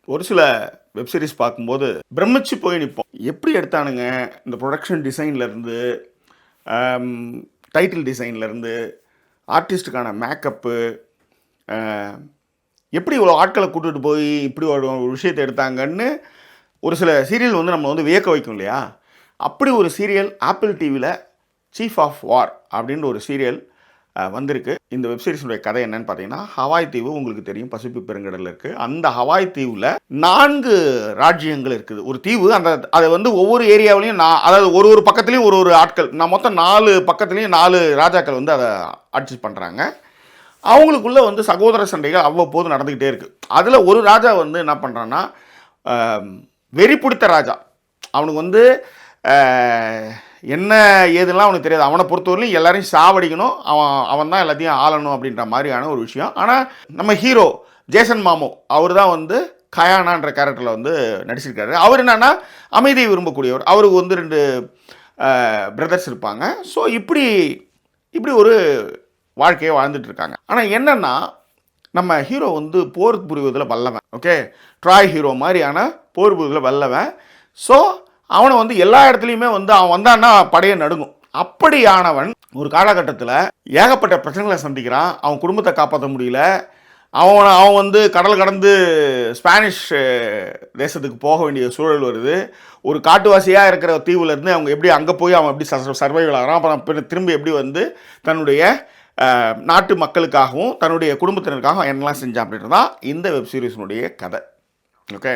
ஒரு சில web series பார்க்கும்போது பிரமிச்சு போய் நிற்போம். எப்படி எடுத்தானுங்க இந்த ப்ரொடக்ஷன் டிசைன்லேருந்து, டைட்டில் டிசைன்லேருந்து, ஆர்டிஸ்ட்டுக்கான மேக்கப்பு, எப்படி இவ்வளோ ஆட்களை கூட்டிகிட்டு போய் இப்படி ஒரு விஷயத்தை எடுத்தாங்கன்னு ஒரு சில சீரியல் வந்து நம்ம வந்து வியக்க வைக்கும் இல்லையா? அப்படி ஒரு சீரியல் ஆப்பிள் டிவியில் சீஃப் ஆஃப் வார் அப்படின்ற ஒரு சீரியல் வந்திருக்கு. இந்த வெப்சீரிஸுடைய கதை என்னன்னு பார்த்தீங்கன்னா, ஹவாய் தீவு உங்களுக்கு தெரியும், பசிபிக் பெருங்கடலில் இருக்குது. அந்த ஹவாய் தீவில் 4 ராஜ்யங்கள் இருக்குது. ஒரு தீவு, அதை வந்து ஒவ்வொரு ஏரியாவிலையும் அதாவது ஒரு பக்கத்துலேயும் ஒரு ஆட்கள், மொத்தம் 4 பக்கத்துலேயும் 4 ராஜாக்கள் வந்து அதை ஆட்சி பண்ணுறாங்க. அவங்களுக்குள்ளே வந்து சகோதர சண்டைகள் அவ்வப்போது நடந்துக்கிட்டே இருக்குது. அதில் ஒரு ராஜா வந்து என்ன பண்ணுறான்னா, வெறி பிடித்த ராஜா. அவனுக்கு வந்து என்ன ஏதுலாம் அவனுக்கு தெரியாது. அவனை பொறுத்தவரையிலும் எல்லாரையும் சாவடிக்கணும், அவன் தான் எல்லாத்தையும் ஆளணும் அப்படின்ற மாதிரியான ஒரு விஷயம். ஆனால் நம்ம ஹீரோ ஜேசன் மாமோ அவர் தான் வந்து கயானான்ற கேரக்டரில் வந்து நடிச்சிருக்காரு. அவர் என்னன்னா அமைதியை விரும்பக்கூடியவர். அவருக்கு வந்து 2 பிரதர்ஸ் இருப்பாங்க. ஸோ இப்படி ஒரு வாழ்க்கையை வாழ்ந்துட்டு இருக்காங்க. ஆனால் என்னன்னா, நம்ம ஹீரோ வந்து போர் புரிவதில் வல்லவன். ஓகே, ட்ராய் ஹீரோ மாதிரியான போர் புரிவதில் வல்லவன். ஸோ அவனை வந்து எல்லா இடத்துலையுமே வந்து அவன் வந்தான்னா படையை நடுங்கும். அப்படியானவன் ஒரு காலகட்டத்தில் ஏகப்பட்ட பிரச்சனைகளை சந்திக்கிறான். அவன் குடும்பத்தை காப்பாற்ற முடியல. அவன் வந்து கடல் கடந்து ஸ்பானிஷ் தேசத்துக்கு போக வேண்டிய சூழல் வருது. ஒரு காட்டுவாசியாக இருக்கிற தீவுலேருந்து அவங்க எப்படி அங்கே போய் அவன் எப்படி சர்வைவல் ஆகிறான். அப்புறம் திரும்பி எப்படி வந்து தன்னுடைய நாட்டு மக்களுக்காகவும் தன்னுடைய குடும்பத்தினருக்காகவும் என்னெல்லாம் செஞ்சான் அப்படின்றது தான் இந்த வெப் சீரிஸினுடைய கதை. ஓகே.